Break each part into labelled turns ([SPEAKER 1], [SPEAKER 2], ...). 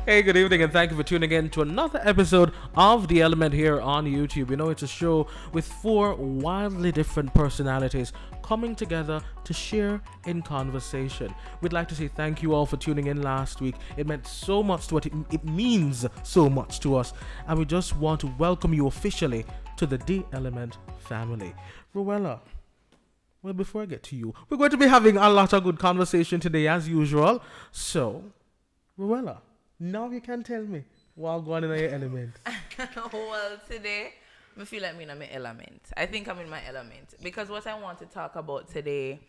[SPEAKER 1] Hey, good evening, and thank you for tuning in to another episode of The Element here on YouTube. You know, it's a show with four wildly different personalities coming together to share in conversation. We'd like to say thank you all for tuning in last week. It meant so much to us. It means so much to us. And we just want to welcome you officially to the The Element family. Rueyella, well, before I get to you, we're going to be having a lot of good conversation today as usual. So, Rueyella, now you can tell me what going in your element.
[SPEAKER 2] Well, today, I feel like I'm in my element. I think I'm in my element. Because what I want to talk about today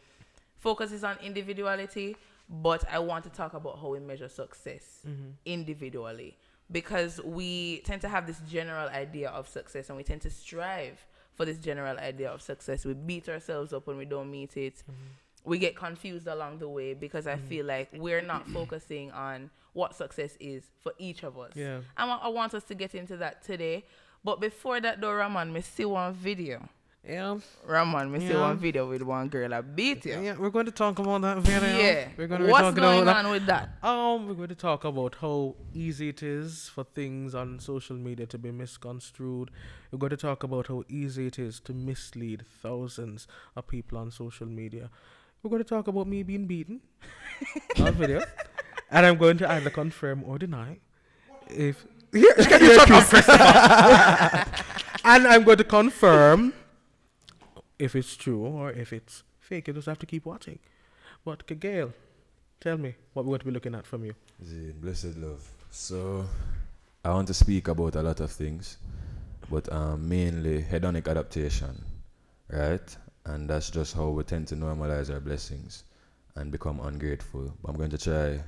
[SPEAKER 2] focuses on individuality, but I want to talk about how we measure success individually. Because we tend to have this general idea of success and we tend to strive for this general idea of success. We beat ourselves up when we don't meet it. We get confused along the way because I feel like we're not focusing on what success is for each of us.
[SPEAKER 1] Yeah.
[SPEAKER 2] I want us to get into that today. But before that though, Ramon, me see one video.
[SPEAKER 1] Yeah.
[SPEAKER 2] Ramon, me see
[SPEAKER 1] Yeah.
[SPEAKER 2] one video with one girl that beat you.
[SPEAKER 1] Yeah, we're going to talk about that video.
[SPEAKER 2] Yeah.
[SPEAKER 1] We're going to be
[SPEAKER 2] What's
[SPEAKER 1] talking
[SPEAKER 2] going
[SPEAKER 1] about
[SPEAKER 2] on with that?
[SPEAKER 1] We're going to talk about how easy it is for things on social media to be misconstrued. We're going to talk about how easy it is to mislead thousands of people on social media. We're going to talk about me being beaten on video. And I'm going to either confirm or deny if... Here, can you shut up, Christopher? And I'm going to confirm if it's true or if it's fake. You just have to keep watching. But Kagale, tell me what we're going to be looking at from you.
[SPEAKER 3] Blessed love. So, I want to speak about a lot of things, but mainly hedonic adaptation, right? And that's just how we tend to normalize our blessings and become ungrateful. But I'm going to try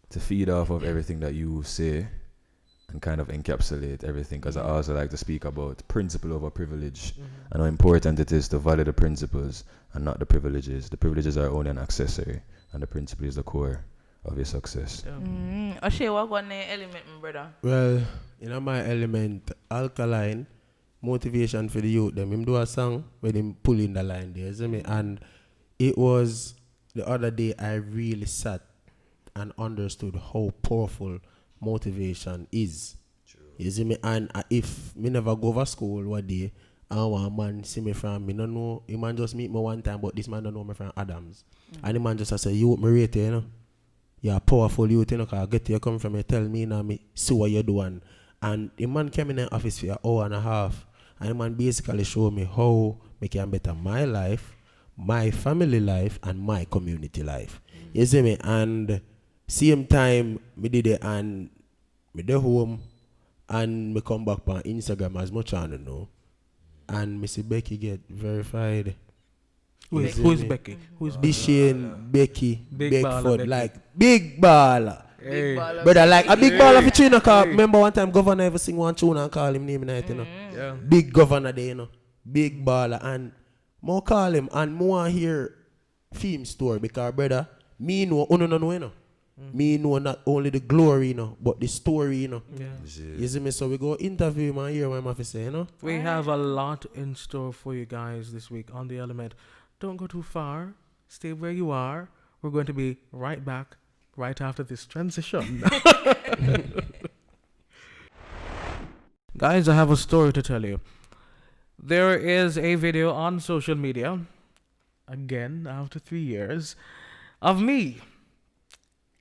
[SPEAKER 3] to feed off of everything that you say and kind of encapsulate everything, because I also like to speak about principle over privilege and how important it is to value the principles and not the privileges. The privileges are only an accessory and the principle is the core of your success.
[SPEAKER 2] Oshea, what going on element, my brother?
[SPEAKER 4] Well, in my element, alkaline, motivation for the youth, them him do a song where him pull in the line there, see me? And it was the other day I really sat and understood how powerful motivation is. True. You see me? And if me never go over school one day, and one man see me from, me no know, he man just meet me one time, but this man don't know me from Adams. And the man just say, you me rate you, you know? You're a powerful youth, you know, because I get you come from you, tell me, now me see what you're doing. And the man came in the office for an hour and a half, and the man basically showed me how I can better my life, my family life, and my community life. You see me? And same time, me did it, and me dey home, and me come back on Instagram as much as I know, and me see Becky get verified.
[SPEAKER 1] Who is Becky? Who is Becky?
[SPEAKER 4] Deshane, Becky,
[SPEAKER 1] Big baller
[SPEAKER 4] Beckford,
[SPEAKER 1] Becky.
[SPEAKER 4] like big baller.
[SPEAKER 1] Hey.
[SPEAKER 4] Brother, like a big baller for China, cause remember one time governor ever sing one tune and call him name in it, you know.
[SPEAKER 1] Yeah.
[SPEAKER 4] Big governor there, you know. Big baller, and more call him and more hear film story because brother, me know no, you know. Me know not only the glory, you know, but the story, you know.
[SPEAKER 1] Yeah.
[SPEAKER 4] You see me? So we go interview him and hear what I'm have to say, you know.
[SPEAKER 1] We have a lot in store for you guys this week on The Element. Don't go too far. Stay where you are. We're going to be right back right after this transition. Guys, I have a story to tell you. There is a video on social media, again after 3 years, of me.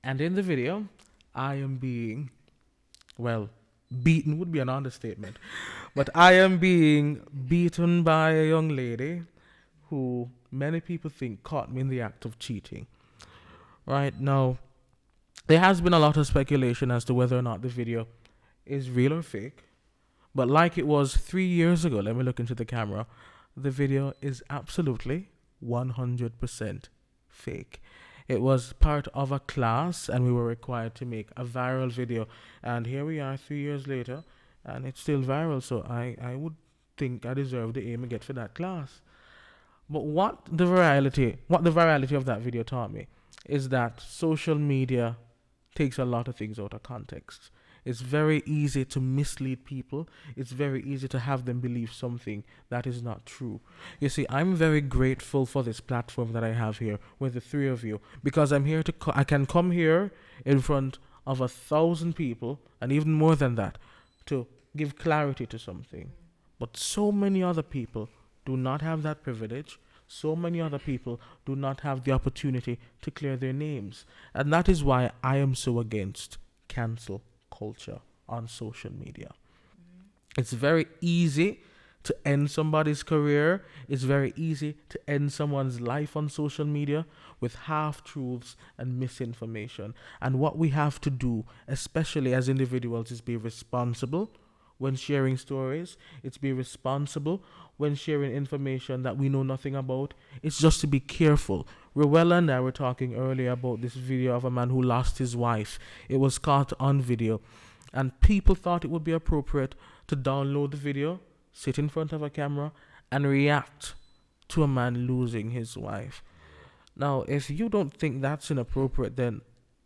[SPEAKER 1] And in the video, I am being, well, beaten would be an understatement. But I am being beaten by a young lady who many people think caught me in the act of cheating. Right now, there has been a lot of speculation as to whether or not the video is real or fake. But like it was 3 years ago, let me look into the camera, the video is absolutely 100% fake. It was part of a class and we were required to make a viral video. And here we are 3 years later and it's still viral. So I would think I deserve the aim I get for that class. But what the virality of that video taught me is that social media takes a lot of things out of context. It's very easy to mislead people. It's very easy to have them believe something that is not true. You see, I'm very grateful for this platform that I have here with the three of you because I'm here I can come here in front of 1,000 people, and even more than that, to give clarity to something. But so many other people do not have that privilege. So many other people do not have the opportunity to clear their names. And that is why I am so against cancel culture on social media. It's very easy to end somebody's career. It's very easy to end someone's life on social media with half-truths and misinformation. And what we have to do, especially as individuals, is be responsible when sharing stories. It's be responsible when sharing information that we know nothing about. It's just to be careful. Rueyella and I were talking earlier about this video of a man who lost his wife. It was caught on video. And people thought it would be appropriate to download the video, sit in front of a camera, and react to a man losing his wife. Now, if you don't think that's inappropriate, then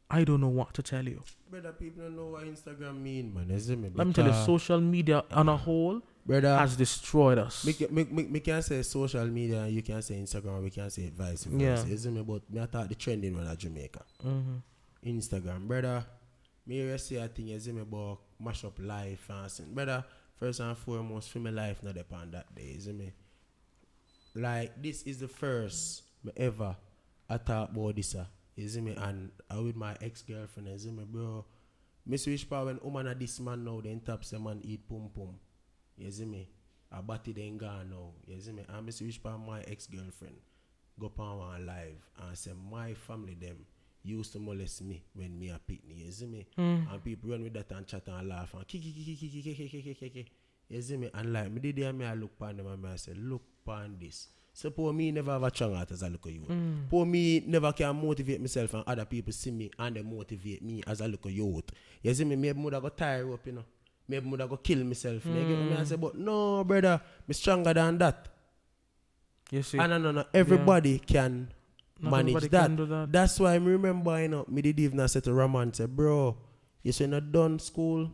[SPEAKER 1] I don't know what to tell you.
[SPEAKER 4] Brother, people don't know what Instagram mean, man. Isn't it?
[SPEAKER 1] Let me tell you, social media on a whole
[SPEAKER 4] brother,
[SPEAKER 1] has destroyed us.
[SPEAKER 4] Me can say social media, you can say Instagram, we can say vice versa.
[SPEAKER 1] Yeah.
[SPEAKER 4] Isn't it? But me I thought the trending one at Jamaica. Instagram, brother. Me say a thing, isn't it, about mash up life and sin. Brother, first and foremost, for my life not upon that day, isn't it? Like, this is the first me ever I talk about this, isn't it? And I with my ex-girlfriend, isn't it, bro? Me switch power when woman a this man now, then tap say man eat pum pum. You see me? A body then gone now. You see me? And me switch power my ex-girlfriend go on one live and say my family them used to molest me when me a pitney. You see me? And people run with that and chat and laugh and kiki. You see me? And like me did there me I look upon them and I say, look upon this. So poor me never have a strong heart as I look at you. Poor me never can motivate myself and other people see me and they motivate me as I look at youth. You see me? Maybe I go tire up, you know. Maybe I go kill myself. You get me? I say, but no, brother, me stronger than that.
[SPEAKER 1] You see?
[SPEAKER 4] And no. Everybody can
[SPEAKER 1] Not
[SPEAKER 4] manage
[SPEAKER 1] everybody
[SPEAKER 4] that.
[SPEAKER 1] can do that.
[SPEAKER 4] That's why I remember, you know, me did even say to Ramon, say, bro, you say not done school,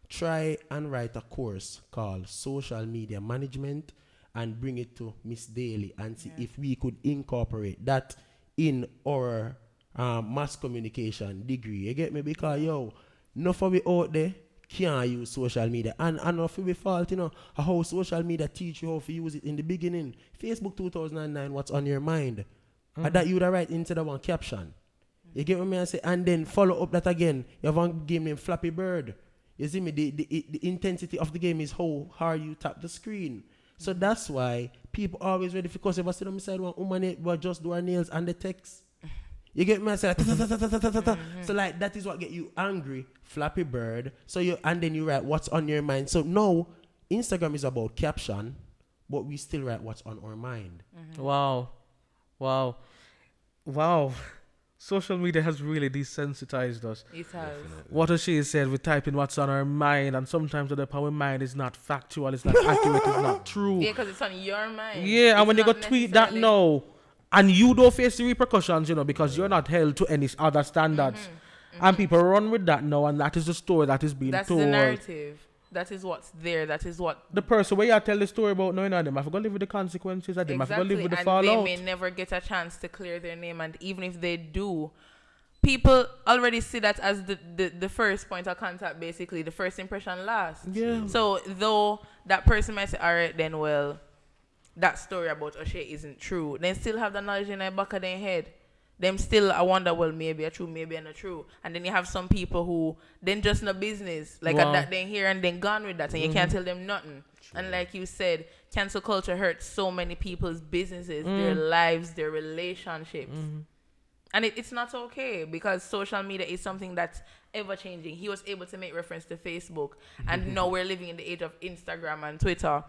[SPEAKER 4] try and write a course called Social Media Management and bring it to Miss Daly and see if we could incorporate that in our mass communication degree. You get me? Because, yo, enough of we out there can't use social media. And enough of we fault, you know, how social media teach you how to use it in the beginning. Facebook 2009, what's on your mind? And that you would write into the one caption. You get what I say? And then follow up that again. You have one game named Flappy Bird. You see me? The intensity of the game is how hard you tap the screen. So that's why people always ready for because if I sit on the side one woman will just do her nails and the text. You get me? I say so like that is what get you angry. Flappy Bird. So you and then you write what's on your mind. So no, Instagram is about caption, but we still write what's on our mind.
[SPEAKER 1] Wow. Social media has really desensitized us.
[SPEAKER 2] It has.
[SPEAKER 1] What Oshea said, we type in what's on our mind, and sometimes the our mind is not factual, it's not accurate, it's not true.
[SPEAKER 2] Yeah, because it's on your mind.
[SPEAKER 1] Yeah, and
[SPEAKER 2] It's
[SPEAKER 1] when you go
[SPEAKER 2] not
[SPEAKER 1] tweet that
[SPEAKER 2] necessarily-
[SPEAKER 1] now, and you don't face the repercussions, you know, because you're not held to any other standards. And people run with that now, and that is the story that is being
[SPEAKER 2] That's
[SPEAKER 1] told.
[SPEAKER 2] the narrative. That is what's there. That is what.
[SPEAKER 1] The person where you tell the story about knowing them, I forgot to live with the consequences of them. I forgot to live with the
[SPEAKER 2] and
[SPEAKER 1] fallout.
[SPEAKER 2] they may never get a chance to clear their name, and even if they do, people already see that as the first point of contact, basically the first impression lasts.
[SPEAKER 1] Yeah.
[SPEAKER 2] So though that person might say, all right, then well, that story about Oshea isn't true, they still have the knowledge in the back of their head. Them still, I wonder, well, maybe a true, maybe a not true. And then you have some people who then just no business, like
[SPEAKER 1] Wow.
[SPEAKER 2] that they here and then gone with that, and you can't tell them nothing. True. And like you said, cancel culture hurts so many people's businesses, their lives, their relationships. And it's not okay because social media is something that's ever changing. He was able to make reference to Facebook, and now we're living in the age of Instagram and Twitter,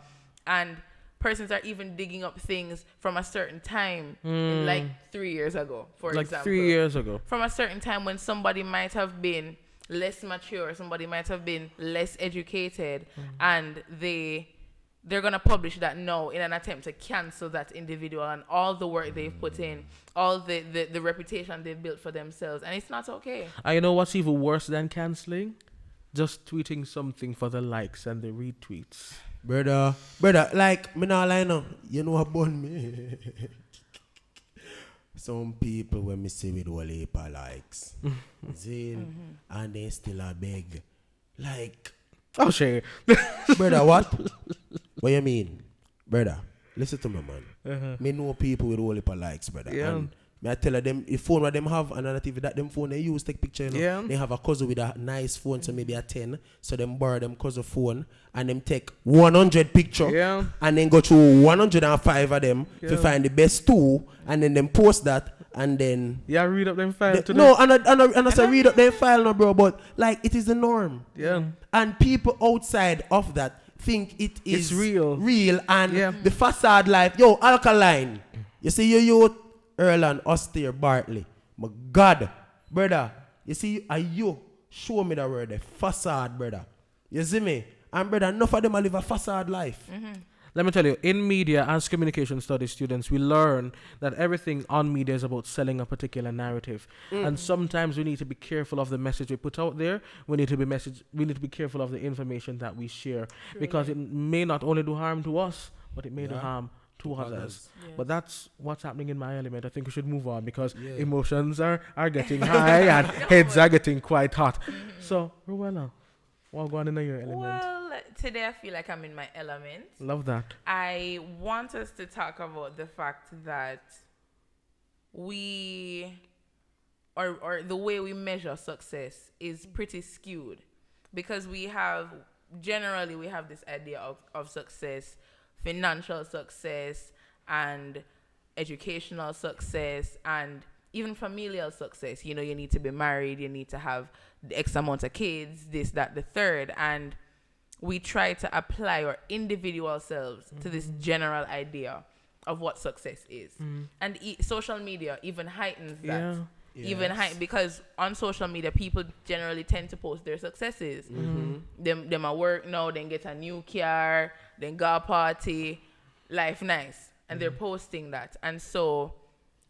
[SPEAKER 2] and persons are even digging up things from a certain time, like 3 years ago, for
[SPEAKER 1] like
[SPEAKER 2] example.
[SPEAKER 1] 3 years ago.
[SPEAKER 2] From a certain time when somebody might have been less mature, somebody might have been less educated, and they're going to publish that now in an attempt to cancel that individual and all the work they've put in, all the reputation they've built for themselves. And it's not okay.
[SPEAKER 1] And you know what's even worse than cancelling? Just tweeting something for the likes and the retweets.
[SPEAKER 4] Brother, like, me not lie now. You know what bun me? some people when me see with all heap of likes, and they still a beg, like,
[SPEAKER 1] Oshea.
[SPEAKER 4] brother, what you mean, brother? Listen to me, man. Me know people with all heap of likes, brother.
[SPEAKER 1] Yeah.
[SPEAKER 4] And me I tell her them, the phone what them have, and another TV that them phone they use take picture, you know.
[SPEAKER 1] Yeah.
[SPEAKER 4] They have a cousin with a nice phone, so maybe a 10. So them borrow them cousin phone, and them take 100 picture,
[SPEAKER 1] Yeah.
[SPEAKER 4] and then go through 105 of them
[SPEAKER 1] Yeah.
[SPEAKER 4] to find the best 2, and then them post that, and then
[SPEAKER 1] Yeah, read up them files today.
[SPEAKER 4] no, and I say read up their file, no, bro. But like it is the norm,
[SPEAKER 1] Yeah.
[SPEAKER 4] and people outside of that think it is
[SPEAKER 1] It's real.
[SPEAKER 4] and
[SPEAKER 1] Yeah.
[SPEAKER 4] the facade life. Yo, alkaline. You see your youth, Erland, Austere, Bartley. My God, brother. You see, you show me that word, the facade, brother. You see me? And brother, enough of them live a facade life.
[SPEAKER 1] Let me tell you, in media, as communication studies students, we learn that everything on media is about selling a particular narrative. And sometimes we need to be careful of the message we put out there. We need to be careful of the information that we share. Because it may not only do harm to us, but it may do harm to others.
[SPEAKER 2] Yes.
[SPEAKER 1] But that's what's happening in my element. I think we should move on because
[SPEAKER 4] Yeah.
[SPEAKER 1] emotions are getting high and heads are getting quite hot. So, Rueyella, what going on in your element?
[SPEAKER 2] Well, today I feel like I'm in my element.
[SPEAKER 1] Love that.
[SPEAKER 2] I want us to talk about the fact that we, or the way we measure success is pretty skewed, because generally we have this idea of success, financial success and educational success and even familial success. You know, you need to be married, you need to have the X amount of kids, this, that, the third. And we try to apply our individual selves to this general idea of what success is. And social media even heightens that.
[SPEAKER 1] Yeah.
[SPEAKER 2] Because on social media, people generally tend to post their successes. Them at work now, then get a new car, then go a party, life nice. And they're posting that. And so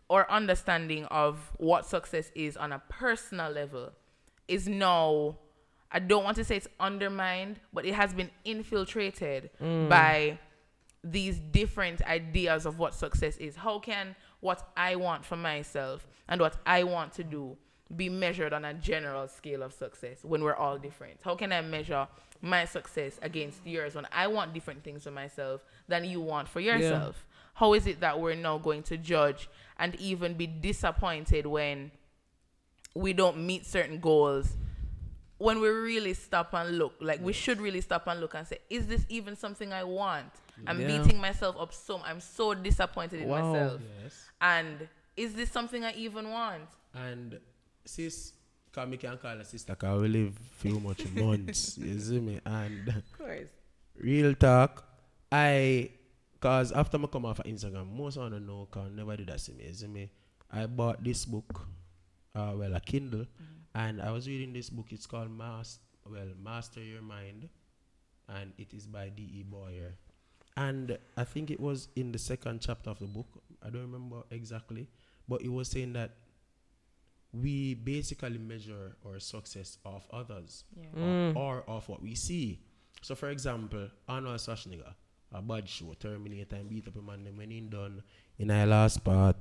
[SPEAKER 2] our understanding of what success is on a personal level is now, I don't want to say it's undermined, but it has been infiltrated by these different ideas of what success is. How can what I want for myself and what I want to do be measured on a general scale of success when we're all different? How can I measure my success against yours when I want different things for myself than you want for yourself? How is it that we're now going to judge and even be disappointed when we don't meet certain goals, when we really stop and look? Like, we should really stop and look and say, is this even something I want? I'm beating myself up I'm so disappointed in myself. And is this something I even want?
[SPEAKER 4] And sis, because me can call her sister, because we live few much months, you see me? And
[SPEAKER 2] Of course.
[SPEAKER 4] real talk, because after I come off of Instagram, most of them know, because never did that to me, you see me? I bought this book, a Kindle, and I was reading this book. It's called Master Your Mind, and it is by D.E. Boyer. And I think it was in the second chapter of the book. I don't remember exactly, but it was saying that we basically measure our success of others or of what we see. So, for example, Arnold Schwarzenegger, a bad show, Terminator, and beat up a man. When he done in our last part,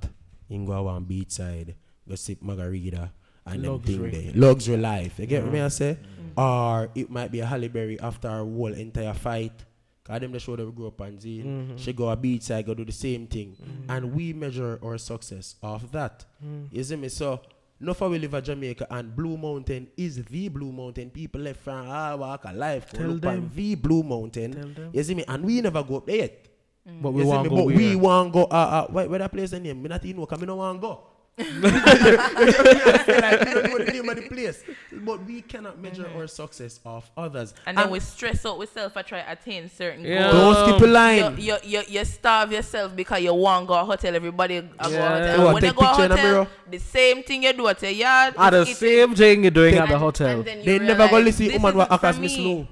[SPEAKER 4] he go on beach side, go sip margarita, and them thing there. Luxury life. You get what I say? Or it might be a Halle Berry after our whole entire fight. Cause them the show that we grew up and see. She go a beach side, go do the same thing. And we measure our success off that. You see me? So, no for we live in Jamaica and Blue Mountain is the Blue Mountain. People left from walk a life. Go look on the Blue Mountain. You see me? And we never go up there yet.
[SPEAKER 1] But we want to go.
[SPEAKER 4] We want to go. Where that place name? Me not even know, because I don't want to go. Like, we don't know the name of the place. But we cannot measure our success of others.
[SPEAKER 2] And then we stress out ourselves for try to attain certain
[SPEAKER 1] Yeah.
[SPEAKER 2] goals.
[SPEAKER 4] Don't skip a line.
[SPEAKER 2] You starve yourself because you want to go to a hotel. Everybody go to a
[SPEAKER 1] Yeah.
[SPEAKER 2] hotel.
[SPEAKER 4] What,
[SPEAKER 2] When you
[SPEAKER 4] take
[SPEAKER 2] go to a
[SPEAKER 4] picture in a
[SPEAKER 2] hotel,
[SPEAKER 4] mirror?
[SPEAKER 2] the same thing you do at your yard.
[SPEAKER 1] The same thing you're doing at the
[SPEAKER 2] And
[SPEAKER 1] hotel.
[SPEAKER 2] then you
[SPEAKER 4] They never
[SPEAKER 2] realize,
[SPEAKER 4] go listen to
[SPEAKER 2] this
[SPEAKER 4] woman what
[SPEAKER 2] isn't for
[SPEAKER 4] across me
[SPEAKER 2] me.
[SPEAKER 4] slow.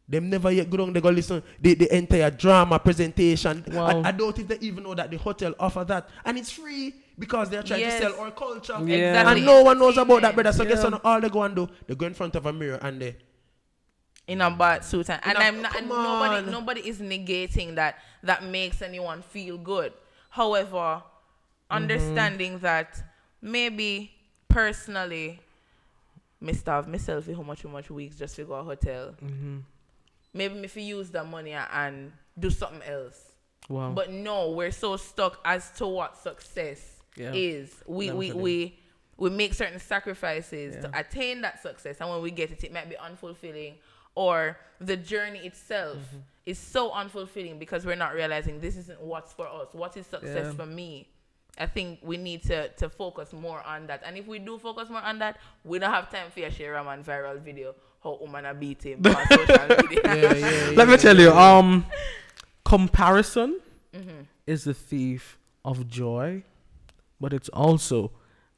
[SPEAKER 4] Them never yet go down, they go listen the entire drama presentation.
[SPEAKER 1] Wow.
[SPEAKER 4] I don't think they even know that the hotel offer that. And it's free because they're trying
[SPEAKER 2] Yes.
[SPEAKER 4] to sell our culture.
[SPEAKER 1] Yeah.
[SPEAKER 2] Exactly.
[SPEAKER 4] And no one knows about that, brother. So
[SPEAKER 1] Yeah.
[SPEAKER 4] guess what all they go and do? They go in front of a mirror and they
[SPEAKER 2] In a bad suit. And I'm not, and
[SPEAKER 4] come on.
[SPEAKER 2] nobody is negating that makes anyone feel good. However, understanding that maybe personally, me starve myself in how much weeks just to go a hotel. Maybe if you use the money and do something else.
[SPEAKER 1] Wow.
[SPEAKER 2] But no, we're so stuck as to what success is. We make certain sacrifices to attain that success, and when we get it, it might be unfulfilling, or the journey itself is so unfulfilling because we're not realizing this isn't what's for us. What is success for me? I think we need to focus more on that. And if we do focus more on that, we don't have time for your share Ramon viral video how woman are beat him on social media.
[SPEAKER 1] Let me tell you, comparison is the thief of joy, but it's also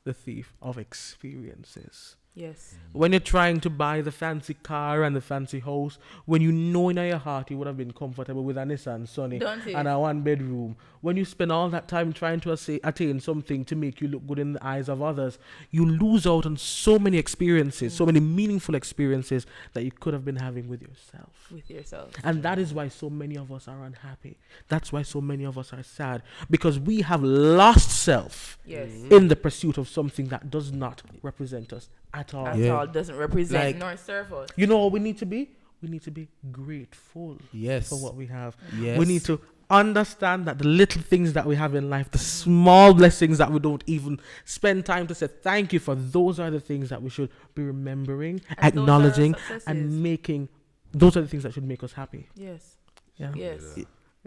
[SPEAKER 1] the thief of experiences.
[SPEAKER 2] Yes.
[SPEAKER 1] When you're trying to buy the fancy car and the fancy house, when you know in your heart you would have been comfortable with a Nissan Sunny and a one bedroom, when you spend all that time trying to attain something to make you look good in the eyes of others, you lose out on so many experiences, so many meaningful experiences that you could have been having with yourself. And that is why so many of us are unhappy. That's why so many of us are sad, because we have lost self in the pursuit of something that does not represent us at all.
[SPEAKER 2] Doesn't represent nor serve us.
[SPEAKER 1] You know what we need to be? We need to be grateful for what we have. We need to understand that the little things that we have in life, the small blessings that we don't even spend time to say thank you for, those are the things that we should be remembering, and acknowledging, and making. Those are the things that should make us happy.
[SPEAKER 2] Yes.
[SPEAKER 1] Yeah.
[SPEAKER 2] Yes.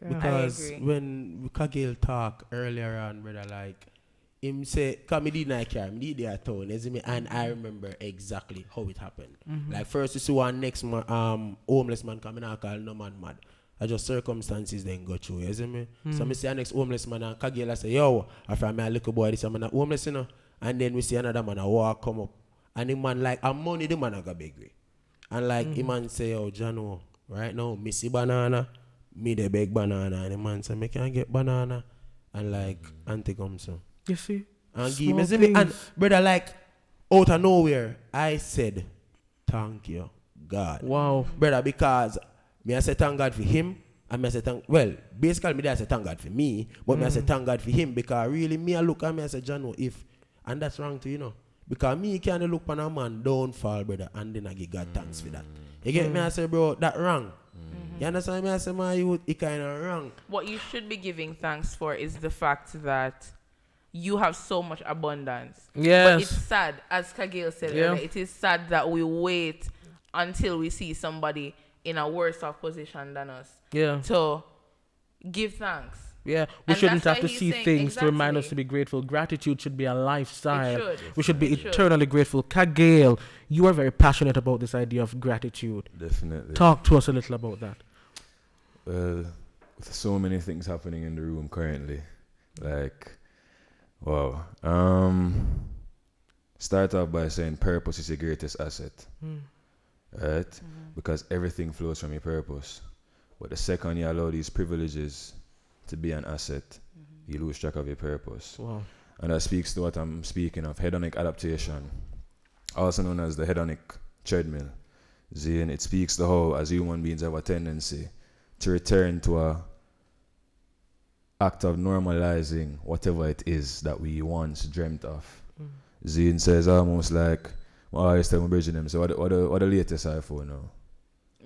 [SPEAKER 4] Because when Kagale talk earlier on, brother, like, him say, come me did not care, me did their town, isn't me? And I remember exactly how it happened. Like, first you see one next man, homeless man coming out, call no man mad. I just circumstances then go through, isn't me? So me see a next homeless man and Kagale say, yo, I find me a little boy, this man homeless, you know. And then we see another man a walk come up. And the man like, I'm money, the man a go beg me. And like, the man say, yo, Jano, right now, me see banana, me the beg banana. And the man say, me can't get banana. And like, auntie comes so.
[SPEAKER 1] You see?
[SPEAKER 4] And give me, and brother, like, out of nowhere, I said, thank you, God.
[SPEAKER 1] Wow.
[SPEAKER 4] Brother, because me I say thank God for him, and me I say basically me I say thank God for me, but me I say thank God for him, because really me I look at me I say, John, if, and that's wrong too, you know. Because me can't look on a man downfall, brother, and then I give God thanks for that. You get me? I say, bro, that wrong. You understand me? I say, my youth, it kind of wrong.
[SPEAKER 2] What you should be giving thanks for is the fact that you have so much abundance.
[SPEAKER 1] Yes.
[SPEAKER 2] But it's sad, as Kagale said earlier, it is sad that we wait until we see somebody in a worse off position than us to give thanks.
[SPEAKER 1] Yeah, we shouldn't have to see things to remind us to be grateful. Gratitude should be a lifestyle. We should be eternally grateful. Kagale, you are very passionate about this idea of gratitude.
[SPEAKER 3] Definitely.
[SPEAKER 1] Talk to us a little about that.
[SPEAKER 3] Well, with so many things happening in the room currently, like, wow. Start off by saying purpose is your greatest asset, right? Because everything flows from your purpose. But the second you allow these privileges to be an asset, you lose track of your purpose.
[SPEAKER 1] Wow.
[SPEAKER 3] And that speaks to what I'm speaking of, hedonic adaptation, also known as the hedonic treadmill. And it speaks to how, as human beings, have a tendency to return to a act of normalizing whatever it is that we once dreamt of. Zine says almost like, well, I used to tell my bridging them, so what the latest iPhone now?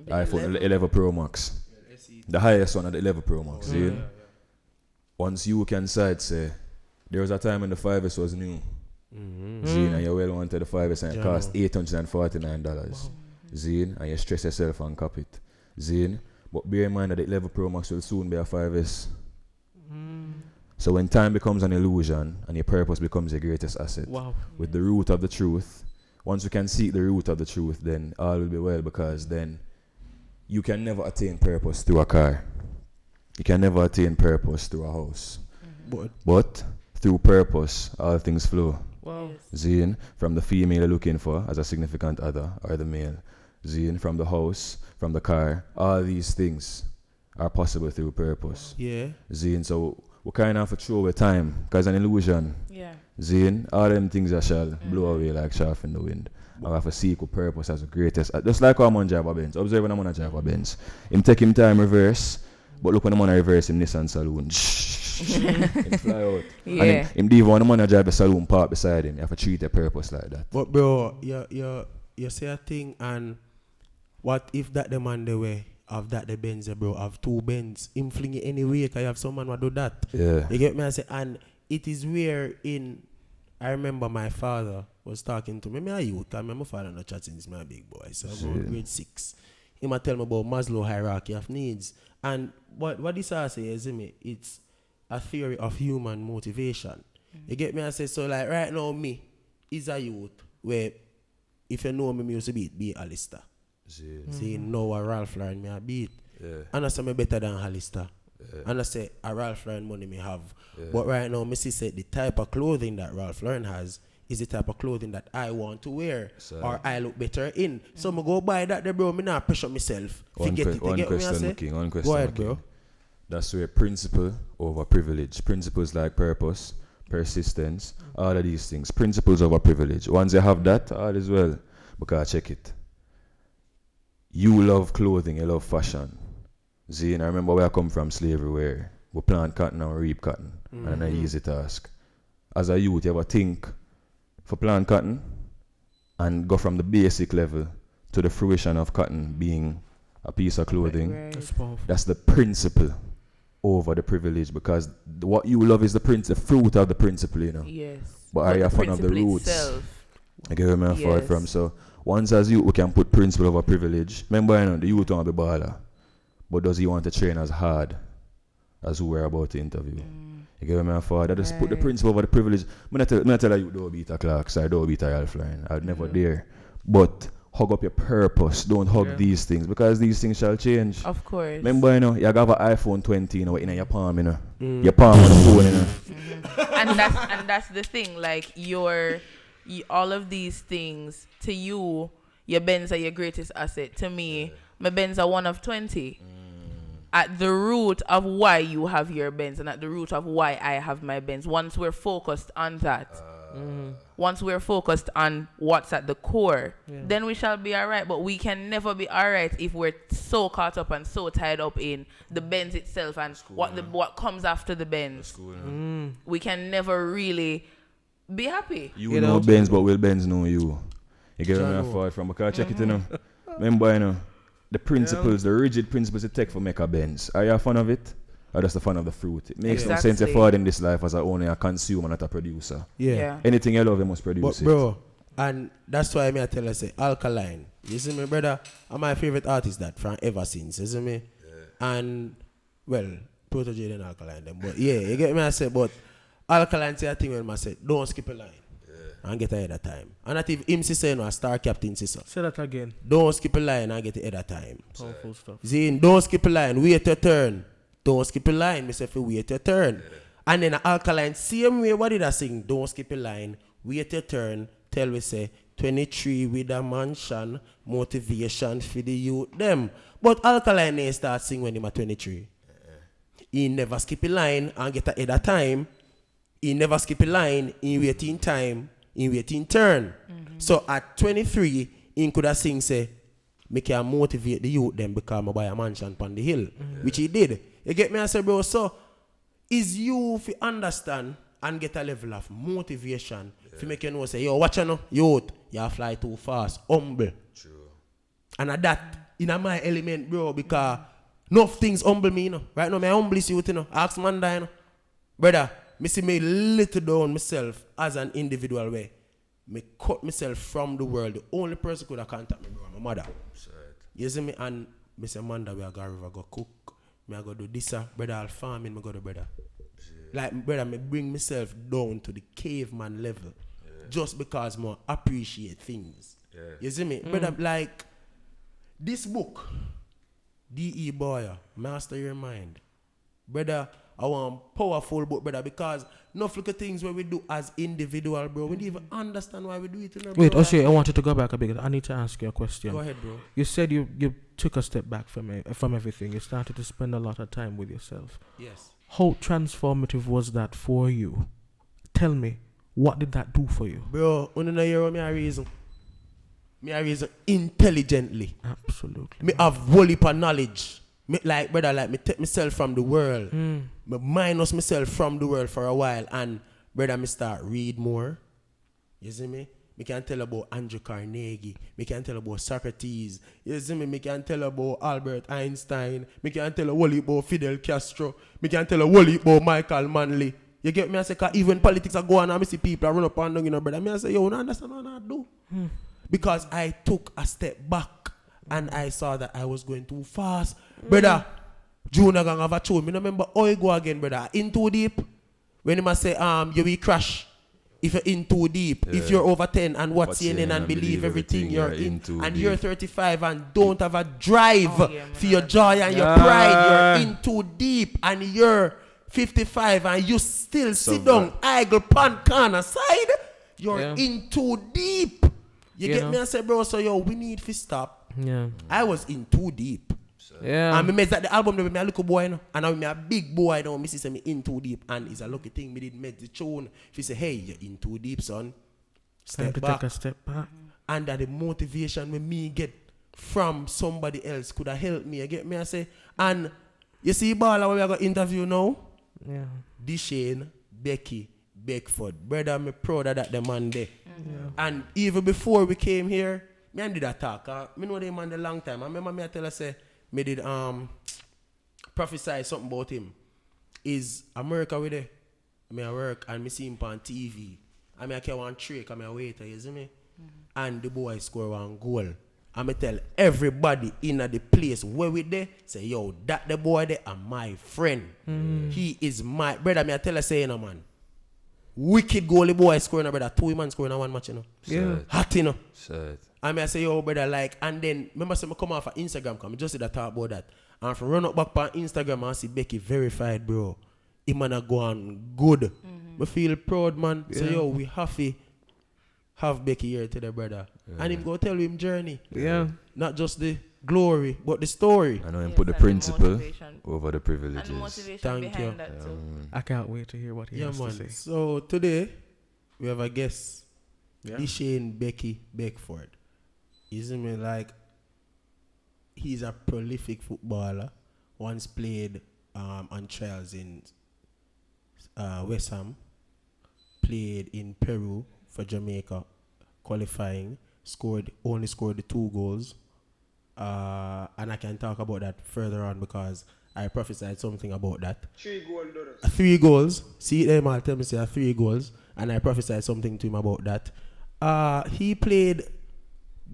[SPEAKER 3] iPhone 11 Pro Max. The highest one of the 11 Pro Max. Once you can say, there was a time when the 5S was new. Zine, and you well wanted the 5S and it cost $849. Zine, and you stress yourself and cop it. Zine, but bear in mind that the 11 Pro Max will soon be a 5S. So when time becomes an illusion and your purpose becomes your greatest asset, with the root of the truth, once you can seek the root of the truth, then all will be well, because then you can never attain purpose through a car. You can never attain purpose through a house. But through purpose, all things flow. Zine, from the female you're looking for as a significant other, or the male. Zine, from the house, from the car, all these things are possible through purpose. Zine, so we kind of have to throw away time, because an illusion. Zine, all them things that shall blow away like chaff in the wind. I have to seek with purpose as the greatest. Just like how I'm on Java Benz. Observe when I'm on a Java Benz. Him take him time reverse, but look when I'm on a reverse in Nissan Saloon. him fly out.
[SPEAKER 2] Yeah.
[SPEAKER 3] And him didn't want the man to drive a saloon park beside him. You have to treat a purpose like that.
[SPEAKER 4] But bro, you say a thing, and what if that the man the way of that the Benz, bro, have 2 Benz, him fling it anyway, cause you have someone who do that.
[SPEAKER 3] Yeah.
[SPEAKER 4] You get me? I say, and it is where I remember my father was talking to me. Me a youth, and my father not chatting since my big boy, so about grade 6. He might tell me about Maslow hierarchy of needs, and what this I say is me, it's a theory of human motivation. You get me? I say, so like right now me is a youth where if you know me used to be Alistair. See, no a Ralph Lauren me a beat. And I say me better than Alistair. And I say a Ralph Lauren money me have. But right now me see say the type of clothing that Ralph Lauren has is the type of clothing that I want to wear or I look better in. So me go buy that there, bro. Me not pressure myself.
[SPEAKER 3] One question,
[SPEAKER 4] Go ahead, bro.
[SPEAKER 3] That's where principle over privilege. Principles like purpose, persistence, all of these things. Principles over privilege. Once you have that, all is well. Because check it. You love clothing, you love fashion. See, and I remember where I come from, slavery, where we plant cotton and we reap cotton. And an easy task. As a youth, you ever think for plant cotton and go from the basic level to the fruition of cotton being a piece of clothing.
[SPEAKER 2] Right.
[SPEAKER 3] That's the principle over the privilege, because what you love is the fruit of the principle, you know.
[SPEAKER 2] Yes.
[SPEAKER 3] But are you a fan of the roots?
[SPEAKER 2] Itself.
[SPEAKER 3] I get where I'm forward from. So once as youth, we can put principle over privilege. Remember, you know, the youth want to be baller, but does he want to train as hard as who we're about to interview? You get where I'm forward. I just put the principle over the privilege. I'm not tell you don't beat a Clarks, I don't beat a Ralph Lauren. I'd never dare. But hug up your purpose. Don't hug these things, because these things shall change.
[SPEAKER 2] Of course.
[SPEAKER 3] Remember, you know, you have an iPhone 20, you know, in your palm, you know. Your palm on the phone, you know.
[SPEAKER 2] and that's the thing. Like all of these things to you, your Benz are your greatest asset. To me, my Benz are one of 20. At the root of why you have your Benz and at the root of why I have my Benz. Once we're focused on that, once we're focused on what's at the core, then we shall be all right. But we can never be all right if we're so caught up and so tied up in the Benz itself and what comes after the Benz. We can never really be happy.
[SPEAKER 3] You know Benz, but will Benz know you? You get where I'm forward from? Because check it, you know. Remember, you know, the principles, the rigid principles you take for make a Benz. Are you a fan of it? Or just a fan of the fruit? It makes no sense to forward in this life as only a consumer, not a producer.
[SPEAKER 4] Yeah.
[SPEAKER 3] Anything you love, you must produce it.
[SPEAKER 4] Bro, and that's why I tell you, say, Alkaline. You see me, brother? I'm my favorite artist that from ever since. You see me? And, well, Proto J and Alkaline them. But yeah, you get me? I say, but Alkaline say a thing when I say, don't skip a line. And get ahead of time. And that if him say no, a star captain say so.
[SPEAKER 1] Say that again.
[SPEAKER 4] Don't skip a line and get ahead of time.
[SPEAKER 1] Powerful stuff.
[SPEAKER 4] Zine, don't skip a line, wait your turn. Don't skip a line, me say for wait your turn. And then Alkaline, same way, what did I sing? Don't skip a line, wait your turn, tell we say 23 with a mansion, motivation for the youth them. But Alkaline ain't start sing when him at 23. He never skip a line and get ahead of time. He never skip a line in waiting time. In waiting turn. So at 23, he could have sing say, make you motivate the youth them become buy a mansion on the hill. Which he did. You get me? I say, bro, so is you if you understand and get a level of motivation if you make you know say, yo, watch you know, youth, you fly too fast, humble.
[SPEAKER 3] True.
[SPEAKER 4] And at that, in my element, bro, because enough things humble me, you know. Right now, my humble youth, you know. Ask Manda, you know. Brother, me see me little down myself as an individual way. Me cut myself from the world. The only person could have contact me, bro, my mother. You see me? And me say, Manda, we are going to go cook. Me I go do this, brother, I'll farming, me go to brother. Like, brother, me bring myself down to the caveman level. Just because more appreciate things. You see me? Brother, like, this book, D.E. Boyer, Master Your Mind. Brother, I want powerful book, brother, because enough look at things where we do as individual, bro. We don't even understand why we do it. You know,
[SPEAKER 1] Wait, Oshea, I wanted to go back a bit. I need to ask you a question.
[SPEAKER 4] Go ahead, bro.
[SPEAKER 1] You said you took a step back from everything. You started to spend a lot of time with yourself.
[SPEAKER 4] Yes.
[SPEAKER 1] How transformative was that for you? Tell me, what did that do for you?
[SPEAKER 4] Bro, you know hear me a reason. Me a reason intelligently.
[SPEAKER 1] Absolutely.
[SPEAKER 4] Me have whole heap of knowledge. Me, like, brother, like, me take myself from the world. Me minus myself from the world for a while. And, brother, me start read more. You see me? Me can tell about Andrew Carnegie. Me can tell about Socrates. You see me? Me can tell about Albert Einstein. Me can tell a whole heap about Fidel Castro. Me can tell a whole heap about Michael Manley. You get me? I say, 'cause even politics are going on, I see people run up and down, you know, brother. Me I say, yo, you understand what I do? Because I took a step back and I saw that I was going too fast. Brother, Junior gang have a tune. Me no remember how you go again, brother. In too deep. When you must say, you will crash. If you're in too deep, if you're over 10 and watch CNN and believe everything you're in, and you're 35 and don't have a drive for your joy and your pride, you're in too deep, and you're 55 and you still sit down, idle, pan corner side, you're in too deep. You get me? I say, bro, so yo, we need to stop.
[SPEAKER 1] Yeah.
[SPEAKER 4] I was in too deep.
[SPEAKER 1] Yeah.
[SPEAKER 4] And me made that the album with me a little boy now, and I'm a big boy now. Me say me in too deep, and it's a lucky thing me did make the tune. If you say, hey, you're in too deep, son, step back.
[SPEAKER 1] Take a step back.
[SPEAKER 4] And that the motivation when me get from somebody else could have helped me. You get me? I say, and you see, Bala, where we are going to interview now?
[SPEAKER 1] Yeah.
[SPEAKER 2] Mm-hmm.
[SPEAKER 4] Deshane, Becky, Beckford. Brother, I'm proud of that the man there. And even before we came here, me and did a talk. I know them man a long time. I remember me I tell her say, me did prophesy something about him. Is America with it? I mean I work and me see him on TV. I mean I carry one trick, I mean I waiter, you see me? And the boy score one goal. And me tell everybody in the place where we there, say, yo, that the boy there are my friend. He is my brother. Me I tell her say, you know, man. Wicked goalie boy scoring, brother. 2 man scoring in one match, you know.
[SPEAKER 1] Yeah.
[SPEAKER 4] Hot, you know.
[SPEAKER 3] Sad.
[SPEAKER 4] And I say, yo, brother, like, and then, remember, say, I come off of Instagram, come, I just did a talk about that. And from run up back on Instagram, I see Becky verified, bro. He man a go on good. I feel proud, man. So, yo, we happy have Becky here today, brother. And him go tell him journey.
[SPEAKER 1] Yeah.
[SPEAKER 4] Not just the glory, but the story.
[SPEAKER 3] I know him
[SPEAKER 2] Yes,
[SPEAKER 3] put the
[SPEAKER 2] and
[SPEAKER 3] principle
[SPEAKER 2] motivation.
[SPEAKER 3] over the privileges.
[SPEAKER 2] And the motivation
[SPEAKER 4] Thank
[SPEAKER 2] behind
[SPEAKER 4] you.
[SPEAKER 2] that too.
[SPEAKER 1] I can't wait to hear what he has to say.
[SPEAKER 4] So, today, we have a guest.
[SPEAKER 1] Yeah.
[SPEAKER 4] Deshane Becky Beckford. Isn't it like he's a prolific footballer? Once played on trials in West Ham, played in Peru for Jamaica, qualifying, only scored the 2 goals. And I can talk about that further on because I prophesied something about that.
[SPEAKER 5] 3 goals.
[SPEAKER 4] 3 goals. See them all tell me say 3 goals. And I prophesied something to him about that. He played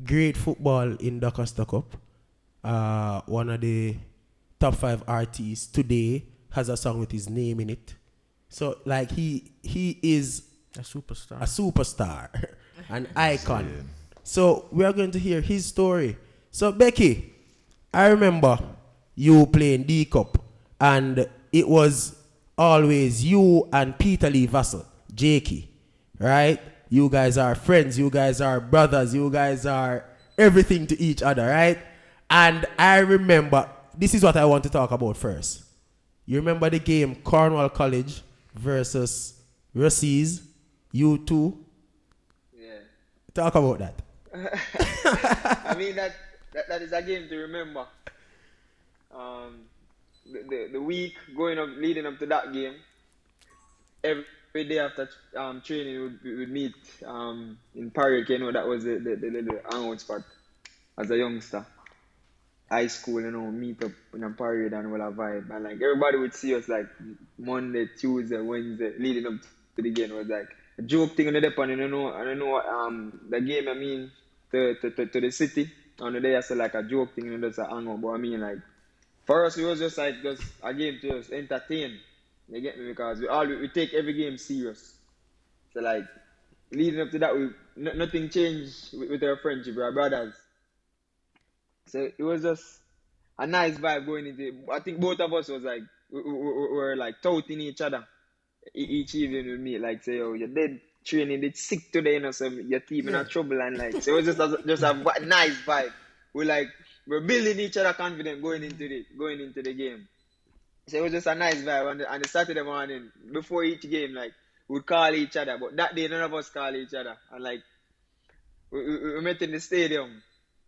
[SPEAKER 4] great football in the Costa Cup. One of the top 5 artists today has a song with his name in it. So like he is
[SPEAKER 1] A superstar.
[SPEAKER 4] a superstar, an icon. So we are going to hear his story. So Becky, I remember you playing D Cup, and it was always you and Peter Lee Vassell, Jakey, right? You guys are friends, you guys are brothers, you guys are everything to each other, right? And I remember, this is what I want to talk about first. You remember the game Cornwall College versus Russie's, you two?
[SPEAKER 5] Yeah.
[SPEAKER 4] Talk about that.
[SPEAKER 5] I mean that is a game to remember. The week leading up to that game, every day after training we would meet in Park. You know, that was the hangout spot as a youngster. High school, you know, meet up in a parade and we'll have vibe. And like everybody would see us like Monday, Tuesday, Wednesday, leading up to the game. It was like a joke thing on the depot, and I don't know the game I mean to the city. On the day I said like a joke thing and just a hangout. But I mean like for us it was just like just a game to just entertain. You get me? Because we take every game serious. So like leading up to that nothing changed with our friendship, our brothers. So it was just a nice vibe going into it. I think both of us was like we were like touting each other each evening with me, like say, oh, you're dead training, did sick today, you know, so your team in trouble, and like so it was just a nice vibe. We're building each other confidence going into the game. So it was just a nice vibe. And the Saturday morning before each game, like we'd call each other, but that day none of us call each other, and like we met in the stadium.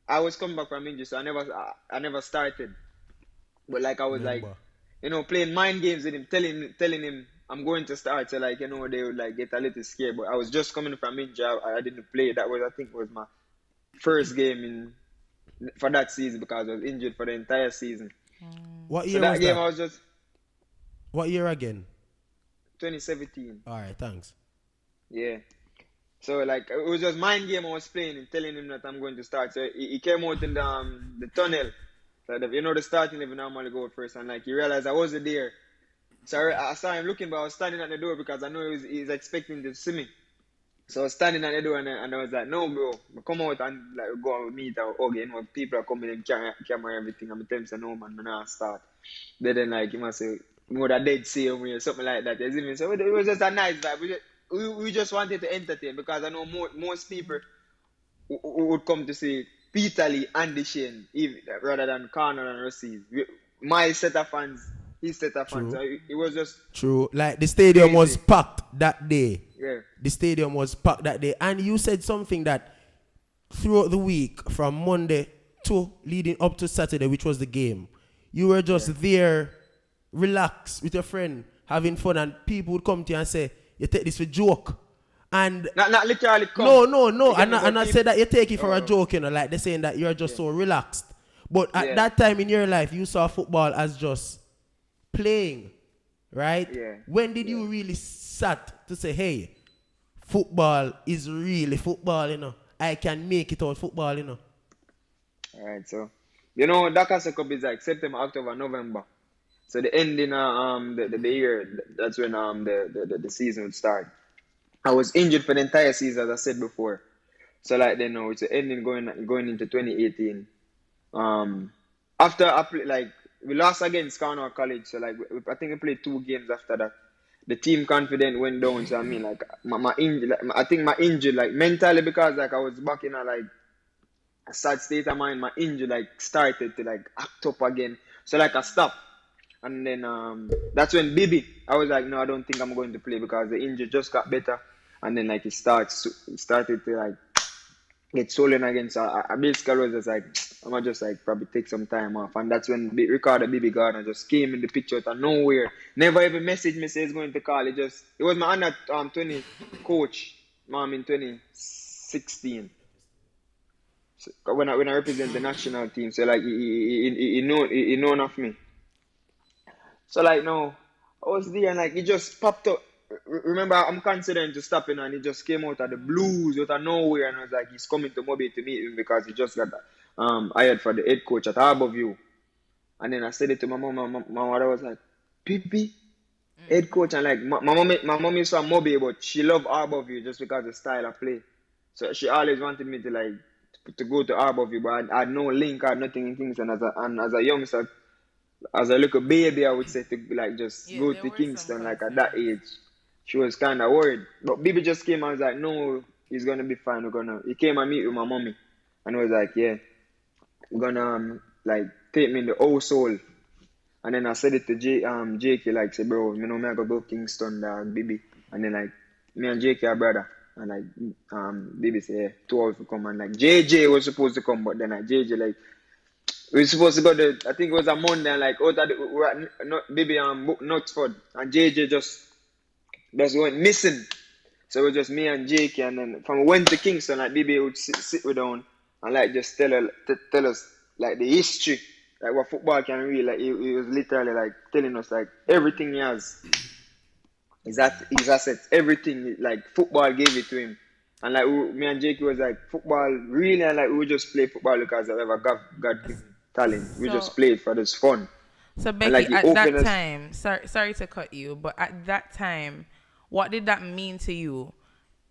[SPEAKER 5] I was coming back from injury, so I never started. But like I was like,
[SPEAKER 4] Remember.
[SPEAKER 5] playing mind games with him, telling him I'm going to start. So like, they would like get a little scared. But I was just coming from injury. I didn't play. That was, I think, was my first game for that season because I was injured for the entire season.
[SPEAKER 4] What
[SPEAKER 5] So
[SPEAKER 4] year
[SPEAKER 5] that
[SPEAKER 4] was
[SPEAKER 5] game
[SPEAKER 4] that?
[SPEAKER 5] I was just
[SPEAKER 4] What year again?
[SPEAKER 5] 2017.
[SPEAKER 4] All right, thanks.
[SPEAKER 5] Yeah. So like it was just mind game I was playing and telling him that I'm going to start. So he came out in the tunnel. So the starting level normally go out first, and like he realized I wasn't there. So I saw him looking, but I was standing at the door because I know he's expecting to see me. So I was standing at the door and I was like, no, bro, come out and like go and meet or hug. People are coming and camera everything. I'm telling him, no, man, I'm not start. Then like he must say, more that dead see him or something like that. So it was just a nice vibe. We just wanted to entertain because I know most people who would come to see Peter Lee and Deshane rather than Connor and Rossi. My set of fans, his set of fans.
[SPEAKER 4] True.
[SPEAKER 5] So it was just
[SPEAKER 4] True. Like the stadium was
[SPEAKER 5] crazy.
[SPEAKER 4] packed that day.
[SPEAKER 5] Yeah.
[SPEAKER 4] The stadium was packed that day. And you said something that throughout the week, from Monday to leading up to Saturday, which was the game, you were just there, relaxed with your friend, having fun, and people would come to you and say, you take this for joke. And
[SPEAKER 5] Not literally come.
[SPEAKER 4] no. I'm not saying that you take it for a
[SPEAKER 5] Oh.
[SPEAKER 4] joke, like they're saying that you're just so relaxed. But at
[SPEAKER 5] Yeah.
[SPEAKER 4] that time in your life, you saw football as just playing, right?
[SPEAKER 5] Yeah.
[SPEAKER 4] When did you really sat to say, hey, football is really football, I can make it out football,
[SPEAKER 5] Alright, so Dakar Cup is like September, October, November. So the ending the year, that's when the season would start. I was injured for the entire season, as I said before. So like it's the ending going into 2018. After I play, like we lost against Cornwall College, so like I think we played 2 games after that. The team confidence went down. So I mean, like my injury, I think my injury, like mentally, because like I was back in a sad state of mind. My injury like started to like act up again. So like I stopped, and then that's when Bibi, I was like, no, I don't think I'm going to play because the injury just got better, and then like it started to like get swollen again. So I basically was just like, I'm gonna just like probably take some time off, and that's when Ricardo Bibi Gardner just came in the picture out of nowhere. Never even messaged me say he's going to call. It was my under 20 coach, in 2016. So when I represent the national team, so like he known of me. So like no, I was there and like it just popped up. Remember, I'm considering to stop and it just came out of the blues, out of nowhere, and I was like, he's coming to Mobile to meet him because he just got hired for the head coach at Harborview. And then I said it to my mom. My mother was like, Pipi, head coach, and like my mom is from Mobile, but she loved Harborview just because of the style of play. So she always wanted me to like to go to Harborview, but I had no link, I had nothing in things, and as a youngster, as a little baby, I would say to like just go
[SPEAKER 2] there
[SPEAKER 5] to
[SPEAKER 2] were
[SPEAKER 5] Kingston
[SPEAKER 2] some
[SPEAKER 5] like at that age. She was kind of worried, but Bibi just came and was like, no, he's gonna be fine. He came and meet with my mommy, and was like, yeah, we're gonna like take me in the old soul. And then I said it to JK, like, say, bro, me I go to Kingston, Bibi, and then like me and JK are brother, and like Bibi say, yeah, 2 hours to come, and like JJ was supposed to come, but then like JJ like. We were supposed to go I think it was a Monday, and like, we were at Bibi Knutsford, and JJ just went missing. So it was just me and Jake, and then from we went to Kingston, like Bibi would sit with down and like just tell us like the history, like what football can really, like he was literally like telling us like everything he has, his assets, everything, like football gave it to him. And like me and Jake was like football really, and like we would just play football because of whatever God given talent. We just played for this fun.
[SPEAKER 2] So Becky,
[SPEAKER 5] like,
[SPEAKER 2] at that time, sorry to cut you, but at that time, what did that mean to you?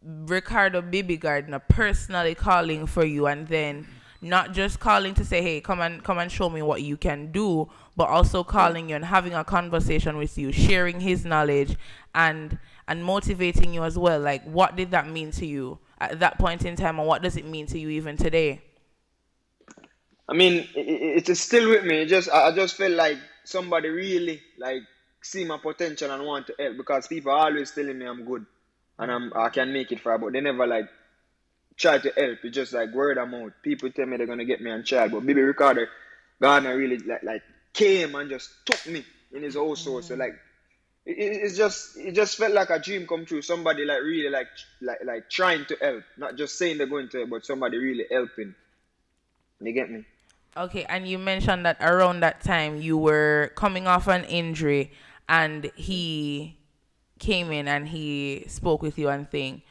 [SPEAKER 2] Ricardo Bibi Gardner personally calling for you, and then not just calling to say, hey, come and show me what you can do, but also calling you and having a conversation with you, sharing his knowledge and motivating you as well. Like, what did that mean to you at that point in time, and what does it mean to you even today?
[SPEAKER 5] I mean, it's still with me. I just felt like somebody really like see my potential and want to help, because people are always telling me I'm good and I can make it far, but they never like try to help. It's just like word of mouth. People tell me they're gonna get me on child, but Bibi Ricardo Gardner really like came and just took me in his household. So like it just felt like a dream come true. Somebody like really like trying to help, not just saying they're going to help, but somebody really helping. You get me?
[SPEAKER 2] Okay, and you mentioned that around that time you were coming off an injury and he came in and he spoke with you and thing.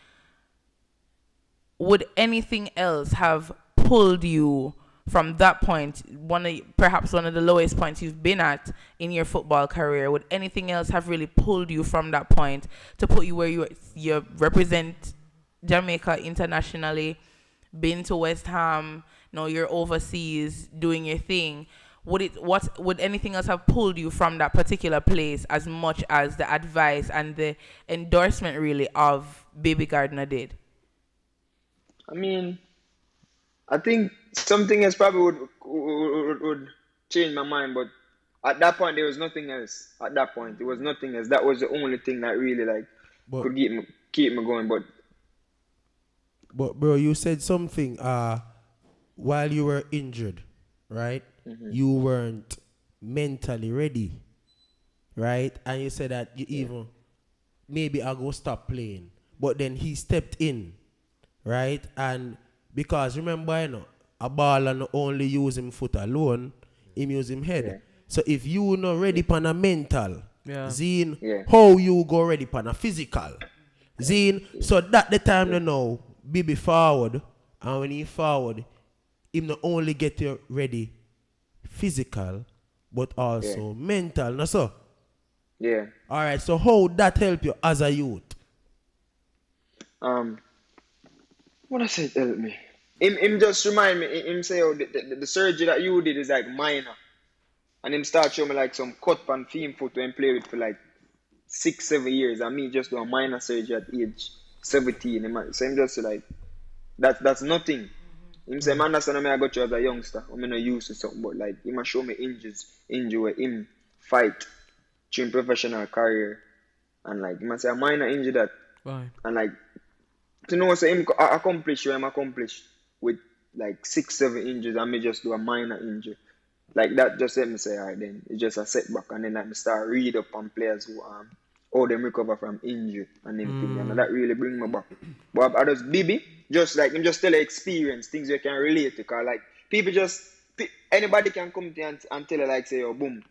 [SPEAKER 2] Would anything else have pulled you from that point, perhaps one of the lowest points you've been at in your football career? Would anything else have really pulled you from that point to put you where you represent Jamaica internationally, been to West Ham, you're overseas doing your thing? Would anything else have pulled you from that particular place as much as the advice and the endorsement really of Baby Gardner did?
[SPEAKER 5] I mean, I think something else probably would change my mind, but at that point there was nothing else. At that point, there was nothing else. That was the only thing that really could keep me going.
[SPEAKER 4] But bro, you said something while you were injured, right?
[SPEAKER 5] Mm-hmm.
[SPEAKER 4] You weren't mentally ready, right? And you said that you even maybe I'll go stop playing. But then he stepped in, right? And because remember, a baller not only use him foot alone, him use him head.
[SPEAKER 5] Yeah.
[SPEAKER 4] So if you not ready pan a mental, Zine,
[SPEAKER 5] Yeah.
[SPEAKER 4] how you go ready pan a physical? Zine, so that the time you know, be forward, and when he forward, him not only get you ready physical, but also mental, no so?
[SPEAKER 5] Yeah.
[SPEAKER 4] Alright, so how that help you as a youth?
[SPEAKER 5] What I said help me. Him just remind me, him say, oh, the surgery that you did is like minor. And him start showing me like some cut pan theme foot when play with for like 6-7 years. And me just do a minor surgery at age 17. So him just say like, that's nothing. Him say, man, understand I got you as a youngster. I'm not used to something, but like, he must show me injury where him fight during professional career. And like, he must say a minor injury that.
[SPEAKER 1] Right.
[SPEAKER 5] And like, to know so him accomplish what him accomplished with like 6-7 injuries and me just do a minor injury. Like that just let me say, alright then, it's just a setback, and then like me start read up on players who how them recover from injury and everything, and that really bring me back. But I just Bibi, just like him just tell the experience, things you can relate to, cause like people anybody can come to you and tell you like say, oh boom,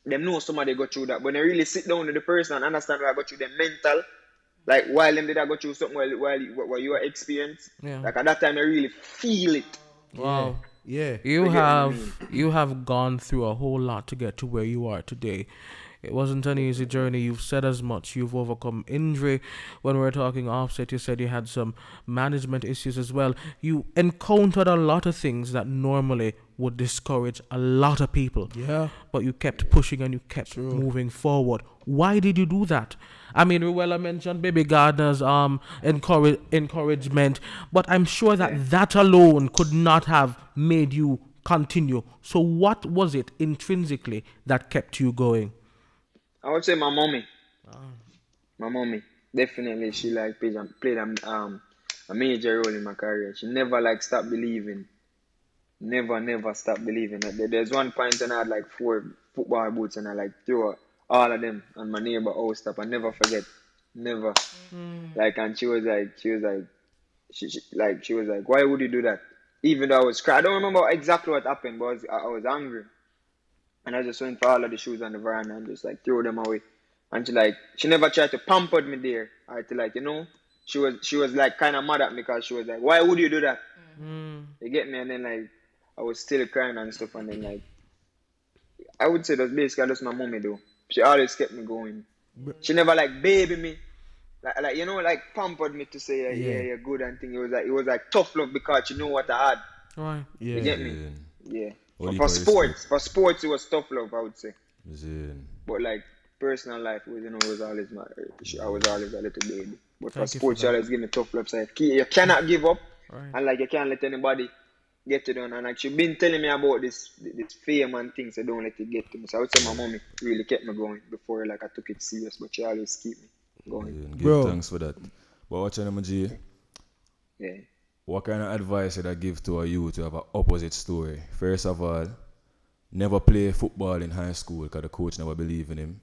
[SPEAKER 5] them know somebody go through that, but they really sit down with the person and understand what I got through them mental. Like while them did I go through something while you are experienced.
[SPEAKER 1] Yeah.
[SPEAKER 5] Like at that time I really feel it.
[SPEAKER 1] Wow.
[SPEAKER 4] Yeah.
[SPEAKER 1] You have gone through a whole lot to get to where you are today. It wasn't an easy journey. You've said as much. You've overcome injury. When we were talking offset, you said you had some management issues as well. You encountered a lot of things that normally would discourage a lot of people.
[SPEAKER 4] Yeah.
[SPEAKER 1] But you kept pushing and you kept moving forward. Why did you do that? I mean, Rueyella mentioned Baby Gardner's encouragement, but I'm sure that that alone could not have made you continue. So what was it intrinsically that kept you going?
[SPEAKER 5] I would say my mommy. My mommy. Definitely she like played a major role in my career. She never like stopped believing. Never stopped believing. There's one point and I had like 4 football boots and I like threw all of them on my neighbor house top. I never forget. Never. Like, and she was like, why would you do that? Even though I was crying. I don't remember exactly what happened, but I was angry. And I just went for all of the shoes on the veranda and just like threw them away. And she never tried to pamper me there. I had to like, she was like kind of mad at me because she was like, why would you do that? You get me? And then like, I was still crying and stuff. And then like, I would say that's basically just my mommy though. She always kept me going. She never like baby me. Like like pampered me to say yeah, you're good and thing. It was like tough love because she knew what I had.
[SPEAKER 1] Right.
[SPEAKER 5] You get me? Yeah.
[SPEAKER 3] For
[SPEAKER 5] sports it was tough love, I would say.
[SPEAKER 3] Zin.
[SPEAKER 5] But like personal life was was always matter. I was always a little baby. But for sports you always give me tough love. So you cannot give up.
[SPEAKER 1] Right.
[SPEAKER 5] And like you can't let anybody get you down. And like she been telling me about this fame and things, so don't let it get to me. So I would say my mommy really kept me going before like I took it serious, but she always keep me going.
[SPEAKER 3] Give thanks for that. But what's your name, G?
[SPEAKER 5] Yeah.
[SPEAKER 3] What kind of advice would I give to a youth to have an opposite story? First of all, never play football in high school because the coach never believed in him.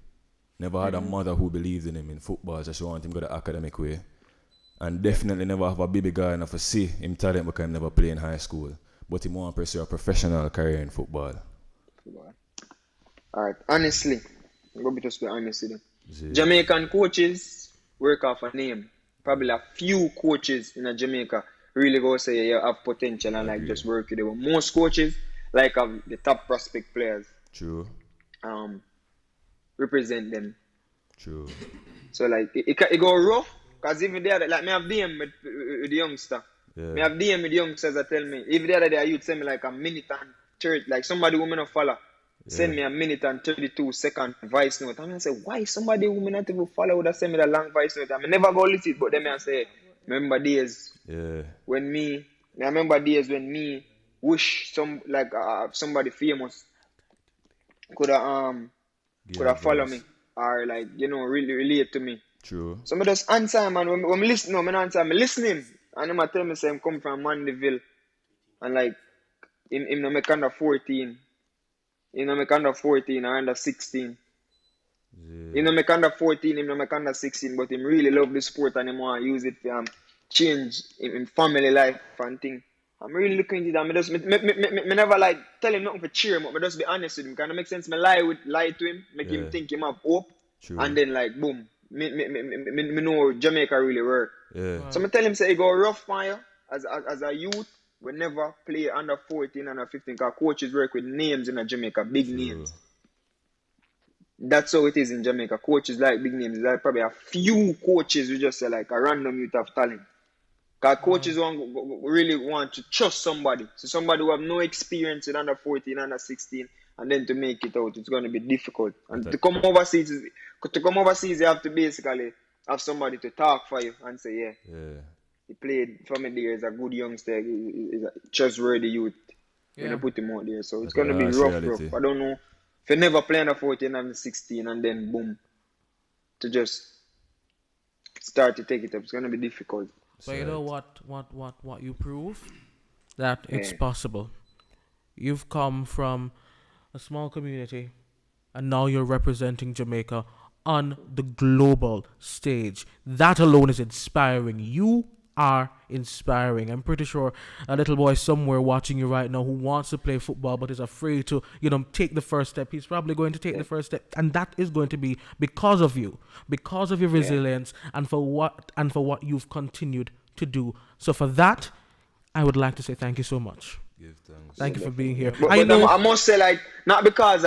[SPEAKER 3] Never had a mother who believed in him in football, just she want him to go the academic way. And definitely never have a baby guy enough to see him talent because he never play in high school. But he want to pursue a professional career in football.
[SPEAKER 5] Alright, honestly, I'm going to just be honest with you.
[SPEAKER 3] See.
[SPEAKER 5] Jamaican coaches work off a name. Probably a few coaches in Jamaica really go say you have potential and like just work with them. Most coaches like have the top prospect players.
[SPEAKER 3] True.
[SPEAKER 5] Represent them.
[SPEAKER 3] True.
[SPEAKER 5] So like it go rough because even the other like me have DM with the youngster.
[SPEAKER 3] Yeah.
[SPEAKER 5] Me have DM with the youngsters that tell me even the other day you'd send me like a minute and 30 like somebody who me not follow. Send me a minute and 32-second voice note. And I say, why somebody who me not even follow would have send me that long voice note? I never go listen it, but then I say, remember days when me wish somebody famous could have follow me or like really relate to me.
[SPEAKER 3] True.
[SPEAKER 5] So me just answer man when me listen, no, me not answer, me listening. And him tell me say him come from Mandeville and like him no make under 14. You know, make under 14 or under 16. Yeah. You know, make under 14, him no make under 16, but him really love the sport and him want to use it for change in family life and thing. I'm really looking into that. Me never like tell him nothing for cheer him up. I just be honest with him. Can it make sense? Me lie to him, make him think him have hope, and then like boom, me know Jamaica really work.
[SPEAKER 3] Yeah.
[SPEAKER 5] So me tell him say he go rough fire as a youth. We never play under 14, under 15 because coaches work with names in Jamaica, big names. That's how it is in Jamaica. Coaches like big names. There's probably a few coaches who just say like a random youth of talent. Because coaches really want to trust somebody. So somebody who have no experience in under 14, under 16, and then to make it out, it's going to be difficult. And to come overseas, you have to basically have somebody to talk for you and say, yeah. He played for me there. He's a good youngster. He's a trustworthy youth. When I put him out there. So it's going to be rough. I don't know. If you never play under 14 and 16 and then boom, to just start to take it up, it's going to be difficult.
[SPEAKER 1] But you know what you prove? That it's possible. You've come from a small community and now you're representing Jamaica on the global stage. That alone is inspiring. You are inspiring. I'm pretty sure a little boy somewhere watching you right now who wants to play football but is afraid to, take the first step. He's probably going to take the first step, and that is going to be because of you, because of your resilience, and for what you've continued to do. So for that, I would like to say thank you so much.
[SPEAKER 3] Give thanks.
[SPEAKER 1] Thank you for being here.
[SPEAKER 5] But I must say, like, not because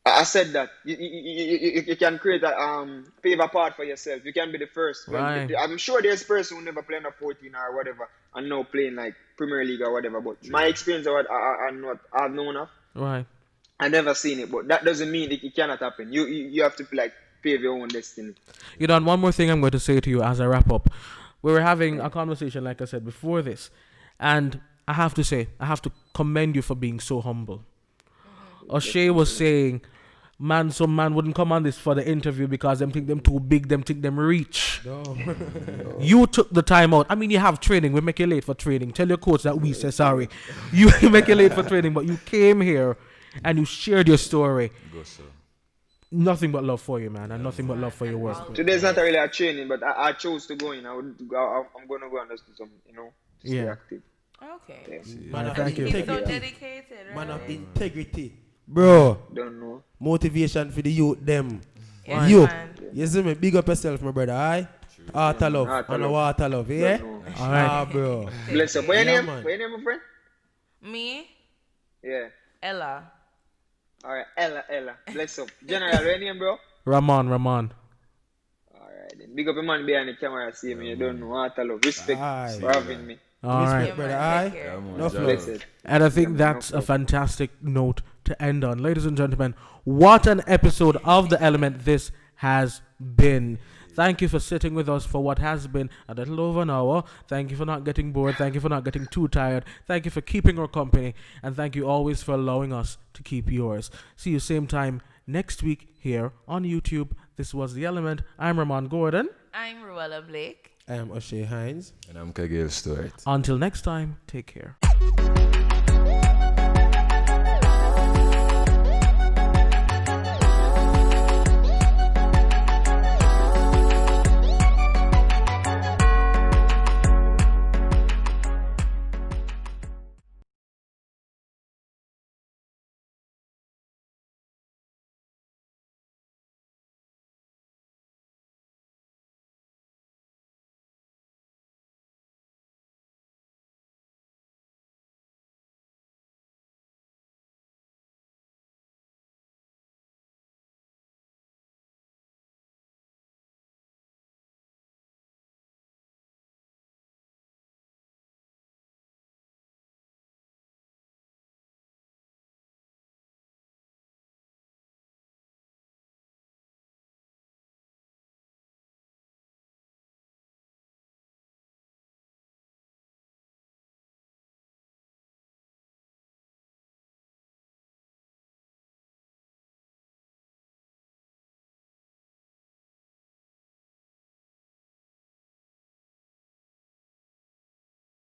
[SPEAKER 5] I said that you can create a pave a path for yourself. You can be the first.
[SPEAKER 1] Right.
[SPEAKER 5] I'm sure there's a person who never played under 14 or whatever and now playing like Premier League or whatever. But my experience I've known of.
[SPEAKER 1] Right.
[SPEAKER 5] I've never seen it, but that doesn't mean it cannot happen. You have to like pave your own destiny.
[SPEAKER 1] And one more thing I'm going to say to you as I wrap up. We were having a conversation, like I said, before this, and I have to commend you for being so humble. Oshea was saying, some man wouldn't come on this for the interview because them think them too big, them think them reach. No. You took the time out. I mean, you have training. We make you late for training. Tell your coach that we say sorry. You make you late for training, but you came here and you shared your story.
[SPEAKER 3] Go, sir.
[SPEAKER 1] Nothing but love for you, man, and nothing but love for your work.
[SPEAKER 5] Today's not really a training, but I chose to go in. I'm going to go and just do some, stay active.
[SPEAKER 2] Okay.
[SPEAKER 5] Yeah.
[SPEAKER 4] Man of
[SPEAKER 1] Thank you.
[SPEAKER 2] He's so dedicated, right?
[SPEAKER 4] Man of integrity. Bro.
[SPEAKER 5] Don't know.
[SPEAKER 4] Motivation for the youth, them.
[SPEAKER 2] Yes,
[SPEAKER 4] You.
[SPEAKER 2] man.
[SPEAKER 4] You see me? Big up yourself, my brother, aye? Heart of love.
[SPEAKER 5] Heart of
[SPEAKER 4] And a
[SPEAKER 5] love.
[SPEAKER 4] water love, yeah?
[SPEAKER 1] All right.
[SPEAKER 4] Ah, bro.
[SPEAKER 5] Bless up. What's your
[SPEAKER 4] Yeah,
[SPEAKER 5] name?
[SPEAKER 4] man.
[SPEAKER 5] What's your name, my friend?
[SPEAKER 2] Me,
[SPEAKER 5] Yeah.
[SPEAKER 2] Ella.
[SPEAKER 5] Alright, Ella. Bless up. General, what's your name, bro?
[SPEAKER 1] Ramon.
[SPEAKER 5] Alright then. Big up your man behind the camera, see me. You don't know. Heart of love. Respect
[SPEAKER 4] Aye.
[SPEAKER 5] for having me.
[SPEAKER 1] All right.
[SPEAKER 4] Respect, brother, aye? No flow.
[SPEAKER 5] Blessed.
[SPEAKER 1] And I think that's a fantastic note to end on. Ladies and gentlemen, what an episode of The Element this has been. Thank you for sitting with us for what has been a little over an hour. Thank you for not getting bored. Thank you for not getting too tired. Thank you for keeping our company. And thank you always for allowing us to keep yours. See you same time next week here on YouTube. This was The Element. I'm Ramon Gordon.
[SPEAKER 2] I'm Rueyella Blake.
[SPEAKER 4] I am Oshea Hines.
[SPEAKER 3] And I'm Kagale Stewart.
[SPEAKER 1] Until next time, take care.